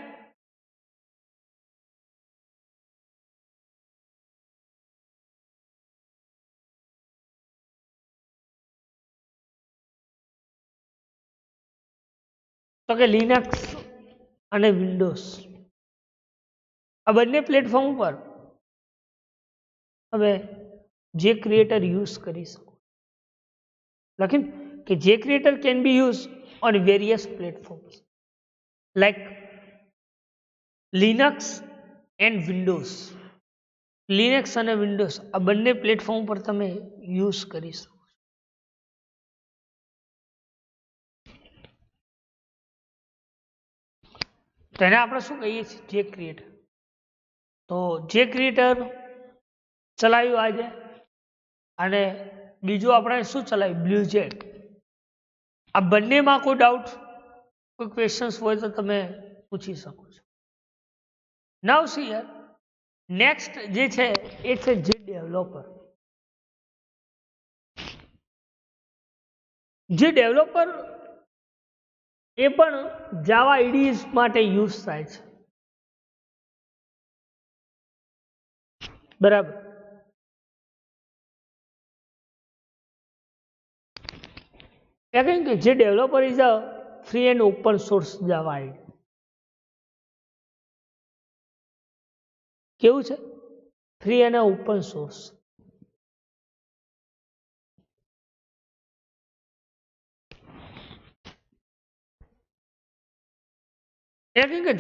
તો કે લિનક્સ અને વિન્ડોઝ, આ બંને પ્લેટફોર્મ પર તમે જે ક્રિએટર યુઝ કરી શકો. લખીને કે જે creator can be use on various platforms like Linux and Windows. Linux અને વિન્ડોઝ આ બંને પ્લેટફોર્મ પર તમે યુઝ કરી શકો. તો એને આપણે શું કહીએ છીએ? જે ક્રિએટર. તો જે ક્રિએટર ચલાવ્યું આજે, અને બીજું આપણે શું ચલાવ્યું? બ્લ્યુજેટ. આ બંનેમાં કોઈ ડાઉટ, કોઈ ક્વેશ્ચન્સ હોય તો તમે પૂછી શકો છો. નાઉ સી હિયર, નેક્સ્ટ જે છે એ છે જે ડેવલપર. જે ડેવલપર એ પણ જાવા આઈડીઝ માટે યુઝ થાય છે. બરાબર. કહ્યું કે જે developer is a free and open source Java IDE. કેવું છે? ફ્રી અને open source.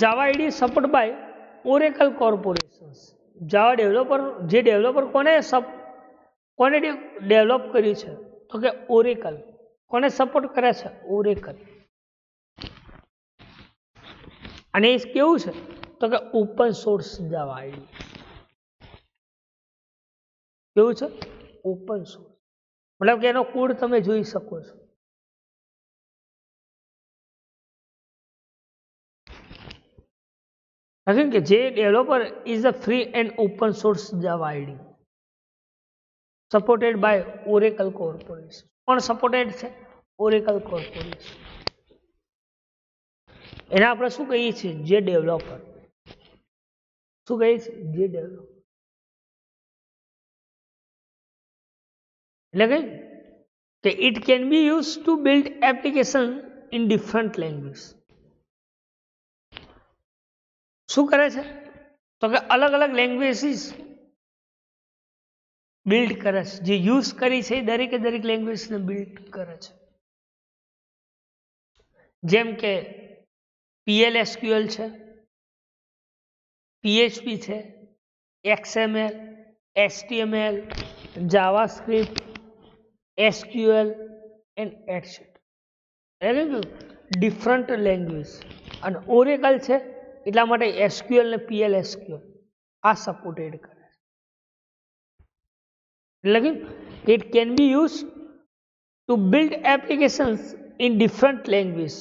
Java IDE support by Oracle corporations. Java developer, J developer કોને કોને ડેવલપ કર્યું છે? તો કે ઓરેકલ. કોને સપોર્ટ કરે છે? ઓરેકલ. અને એ કેવું છે? તો કે ઓપન સોર્સ જાવા આઈડી. કેવું છે? Open source. મતલબ કે એનો કોડ તમે જોઈ શકો છો. કે જે developer is a free and open source Java IDE supported by Oracle corporation. કોણ સપોર્ટેડ છે? Oracle corporation. એને આપણે શું કહીએ છીએ? જે ડેવલપર. શું કહીએ છીએ? જે ડેવલપર. એટલે કે it can be use to build application in different language. શું કરે છે? તો કે અલગ અલગ લેંગ્વેજીસ બિલ્ડ કરે છે. જે યુઝ કરી છે એ દરેકે દરેક લેંગ્વેજને બિલ્ડ કરે છે. જેમ કે PLSQL છે, PHP છે, XML, HTML, JavaScript, SQL and etcetera. Different language. અને ઓરેકલ છે એટલા માટે SQL ને PLSQL આ સપોર્ટેડ કરે છે. એટલે it can be use to build applications in different language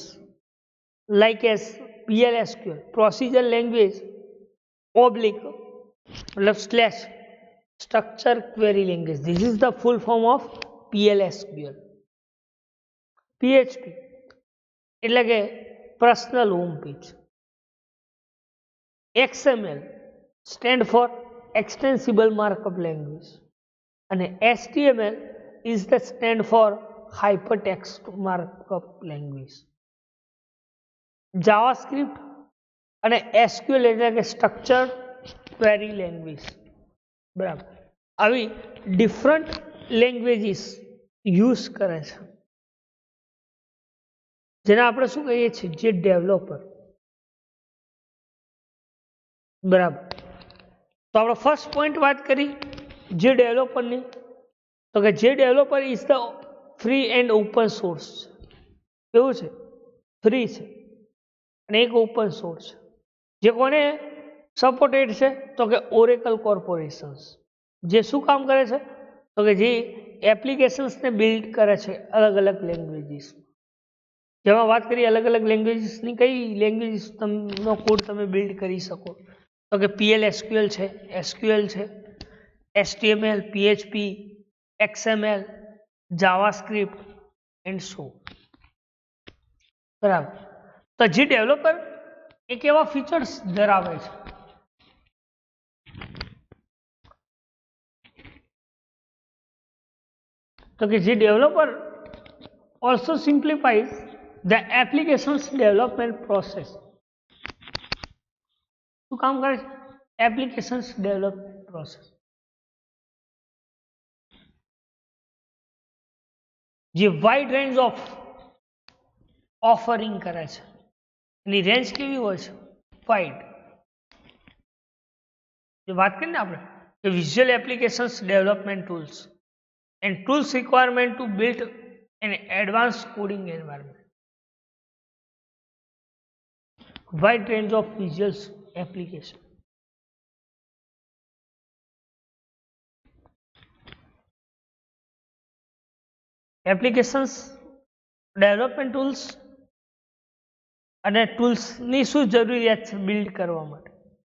like as PLSQL procedure language oblique मतलब slash structure query language. This is the full form of PLSQL. PHP એટલે કે personal home page. XML stand for extensible markup language અને HTML is the stand for hypertext markup language. JavaScript અને SQL એટલે કે structure query language. બરાબર. આવી different languages use કરે છે. જેને આપણે શું કહીએ છીએ? જે ડેવલપર. બરાબર. તો આપણે ફર્સ્ટ પોઈન્ટ વાત કરી જે ડેવલપરની. તો કે જે developer is the free and open source. કેવું છે? ફ્રી છે અને એક ઓપન સોર્સ છે. જે કોને સપોર્ટેડ છે? તો કે ઓરેકલ કોર્પોરેશન્સ. જે શું કામ કરે છે? તો કે જે એપ્લિકેશન્સને બિલ્ડ કરે છે અલગ અલગ લેંગ્વેજીસ. જેમાં વાત કરીએ અલગ અલગ લેંગ્વેજીસની, કઈ લેંગ્વેજીસનો કોડ તમે બિલ્ડ કરી શકો? તો કે PLSQL છે, SQL છે, HTML, PHP, XML, JavaScript and so. બરાબર. તો જે ડેવલપર એ કેવા ફીચર્સ ધરાવે છે? તો કે જે developer also simplifies the applications development process. શું કામ કરે છે? Applications development process. જે વાઇડ રેન્જ ઓફ ઓફરિંગ કરે છે. એની રેન્જ કેવી હોય છે? વાઇડ. જે વાત કરીને આપણે કે visual applications development tools and tools requirement to build an advance coding environment. Wide range of visual application. Applications development tools અને ટૂલ્સની શું જરૂરિયાત છે બિલ્ડ કરવા માટે?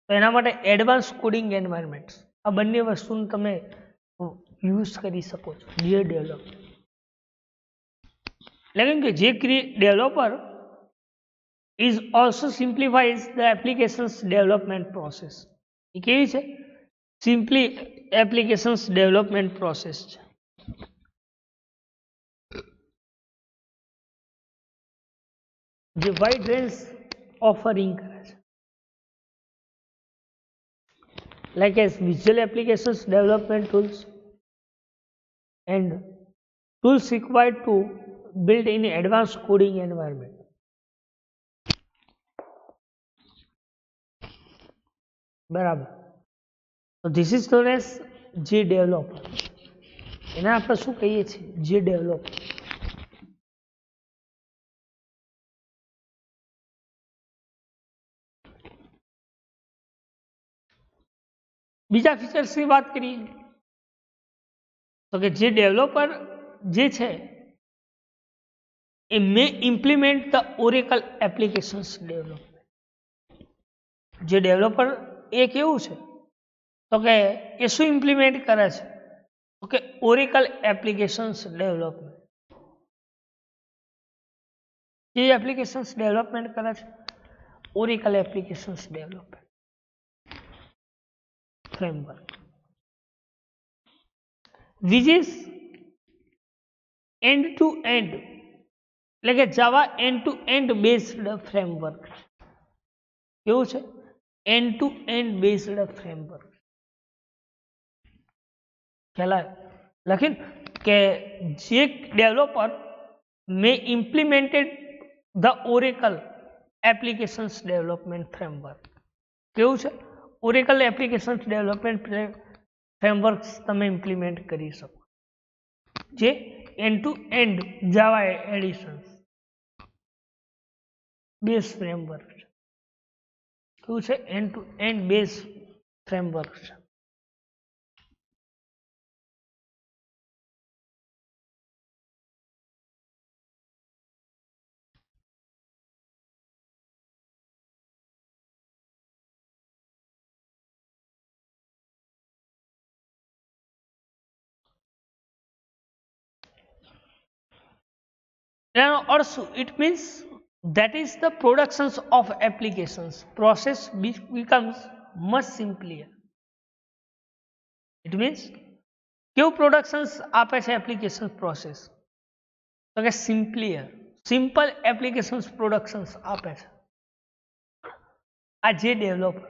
તો એના માટે એડવાન્સ કોડિંગ એન્વાયરમેન્ટ. આ બંને વસ્તુનું તમે યુઝ કરી શકો છો. જે ડેવલપ એટલે કે જે developer is also simplifies the applications development process. એ કેવી છે? સિમ્પલી એપ્લિકેશન્સ ડેવલપમેન્ટ પ્રોસેસ છે. જે વાઇડ રેન્જ ઓફરિંગ કરે છે like as visual applications development tools and tools required to build in advanced coding environment. બરાબર. So this is known as G developer. એને આપણે શું કહીએ છીએ? જે ડેવલપ. બીજા ફીચર્સની વાત કરીએ તો કે જે ડેવલપર જે છે એ may implement the Oracle applications development. JDeveloper એ કેવું છે તો કે એ શું ઇમ્પ્લિમેન્ટ કરે છે તો કે ઓરેકલ એપ્લિકેશન્સ ડેવલપમેન્ટ. જે એપ્લિકેશન્સ ડેવલપમેન્ટ કરે છે Oracle applications development framework, which is end to end એટલે કે Java end to end based framework. કેવું છે? End to end based framework. ખ્યાલ લખીને કે જે developer may implemented the Oracle applications development framework. કેવું છે? ઓરેકલ એપ્લિકેશન્સ ડેવલપમેન્ટ ફ્રેમવર્ક તમે ઇમ્પ્લિમેન્ટ કરી શકો જે end to end Java editions base framework છે. કેવું છે? End to end base framework છે. એનો અર્થ શું? It means that is the productions of applications process becomes much simpler. It means કેવું પ્રોડક્શન્સ આપે છે એપ્લિકેશન પ્રોસેસ તો કે સિમ્પલ એપ્લિકેશન્સ પ્રોડક્શન્સ આપે છે આ જે ડેવલપર.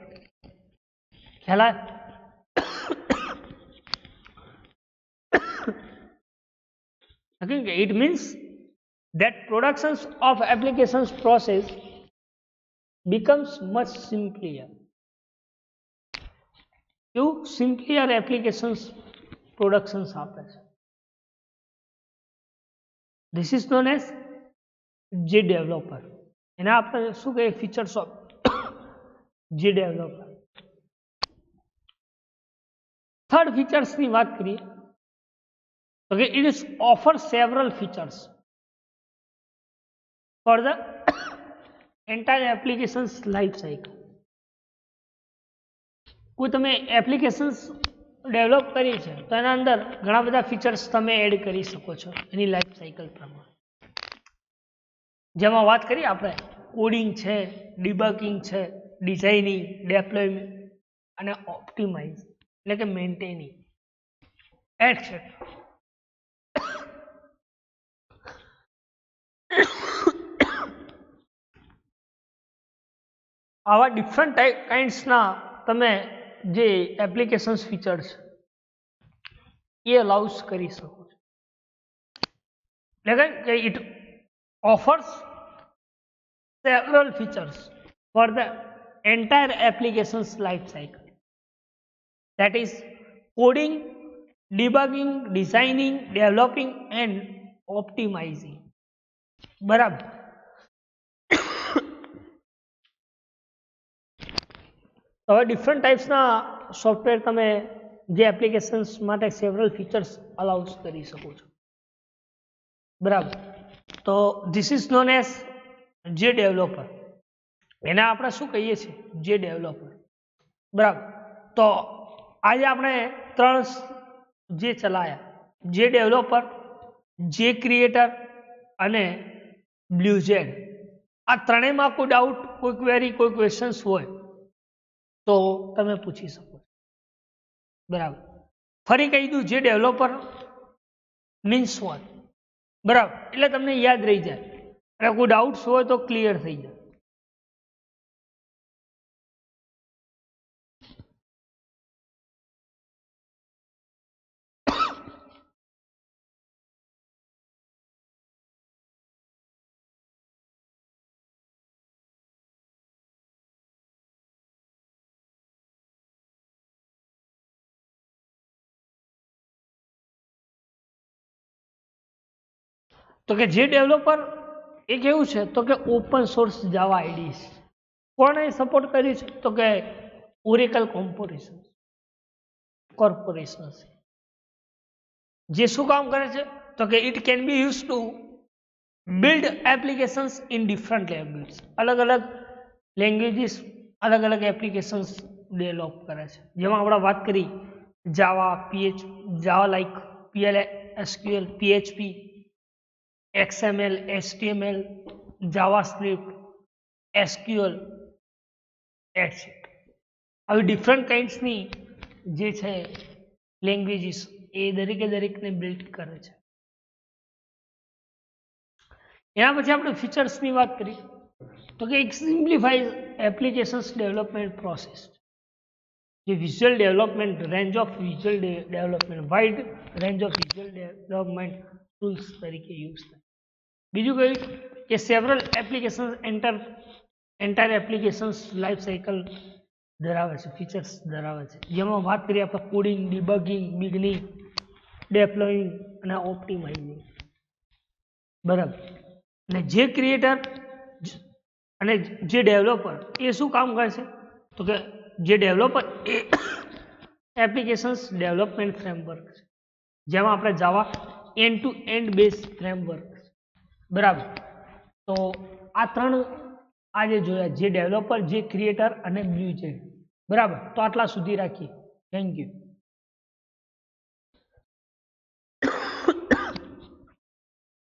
ખ્યાલ આવે? It means that productions of applications process becomes much simpler. You simpler applications productions આપે છે. This is known as J developer. એને આપણે શું કહીએ? Features of J developer. Third ફીચર્સની વાત કરીએ તો કે it is offer several features for the entire applications life cycle. કોઈ તમે એપ્લિકેશન્સ ડેવલપ કરી છે તો એના અંદર ઘણા બધા ફીચર્સ તમે એડ કરી શકો છો એની લાઈફ સાયકલ પ્રમાણે. જેમાં વાત કરીએ આપણે કોડિંગ છે, ડિબગિંગ છે, ડિઝાઇનિંગ, ડેપ્લોયમેન્ટ અને ઓપ્ટિમાઇઝ એટલે કે મેન્ટેનિંગ એટસેટ્રા. આવા ડિફરન્ટ કાઇન્ડ્સના તમે જે એપ્લિકેશન્સ ફીચર્સ એ અલાઉસ કરી શકો છો. એટલે કે it offers several features for the entire applications life cycle. That is coding, debugging, designing, developing and optimizing. બરાબર. હવે ડિફરન્ટ ટાઈપ્સના સોફ્ટવેર તમે જે એપ્લિકેશન્સ માટે સેવરલ ફીચર્સ અલાઉસ કરી શકો છો. બરાબર. તો ધીસ ઇઝ નોન એઝ જે ડેવલપર. એને આપણે શું કહીએ છીએ? જે ડેવલપર. બરાબર. તો આજે આપણે ત્રણ જે ચલાયા, જે ડેવલપર, જે ક્રિએટર અને બ્લ્યુજેડ. આ ત્રણેયમાં કોઈ ડાઉટ, કોઈ ક્વેરી, કોઈ ક્વેશ્ચન્સ હોય તો તમે પૂછી શકો. બરાબર. ફરી કહી દઉં, જે ડેવલપર મીન્સ વોટ. બરાબર. એટલે તમને યાદ રહી જાય અને કોઈ ડાઉટ્સ હોય તો ક્લિયર થઈ જાય. તો કે જે ડેવલપર એ કેવું છે તો કે ઓપન સોર્સ જાવા આઈડીસ કોણે સપોર્ટ કરી છે તો કે ઓરેકલ કોર્પોરેશન જે શું કામ કરે છે તો કે it can be use to build applications in different language અલગ અલગ લેંગ્વેજીસ અલગ અલગ એપ્લિકેશન્સ ડેવલપ કરે છે જેમાં આપણે વાત કરી Java like PL SQL PHP XML HTML JavaScript SQL etcetera આવી ડિફરન્ટ કાઇન્ડ્સની જે છે લેંગ્વેજીસ એ દરેકને બિલ્ડ કરે છે એના પછી આપણે ફીચર્સની વાત કરી તો કે એક સિમ્પ્લિફાઈડ એપ્લિકેશન્સ ડેવલપમેન્ટ પ્રોસેસ જે visual development range of visual development wide range of visual development tools તરીકે યુઝ થાય બીજું કહ્યું કે several applications entire applications life cycle ધરાવે છે ફીચર્સ ધરાવે છે જેમાં વાત કરીએ આપણે કોડિંગ ડિબગિંગ બિગનિંગ ડેપ્લોઈંગ અને ઓપ્ટિમાઇઝિંગ બરાબર અને જે ક્રિએટર અને જે ડેવલપર એ શું કામ કરે છે તો કે જે ડેવલપર એ એપ્લિકેશન્સ ડેવલપમેન્ટ ફ્રેમવર્ક છે જેમાં આપણે Java end to end base framework બરાબર તો આ ત્રણ આજે જોયા જે ડેવલપર જે ક્રિએટર અને બ્લુ છે બરાબર તો આટલા સુધી રાખીએ થેન્ક યુ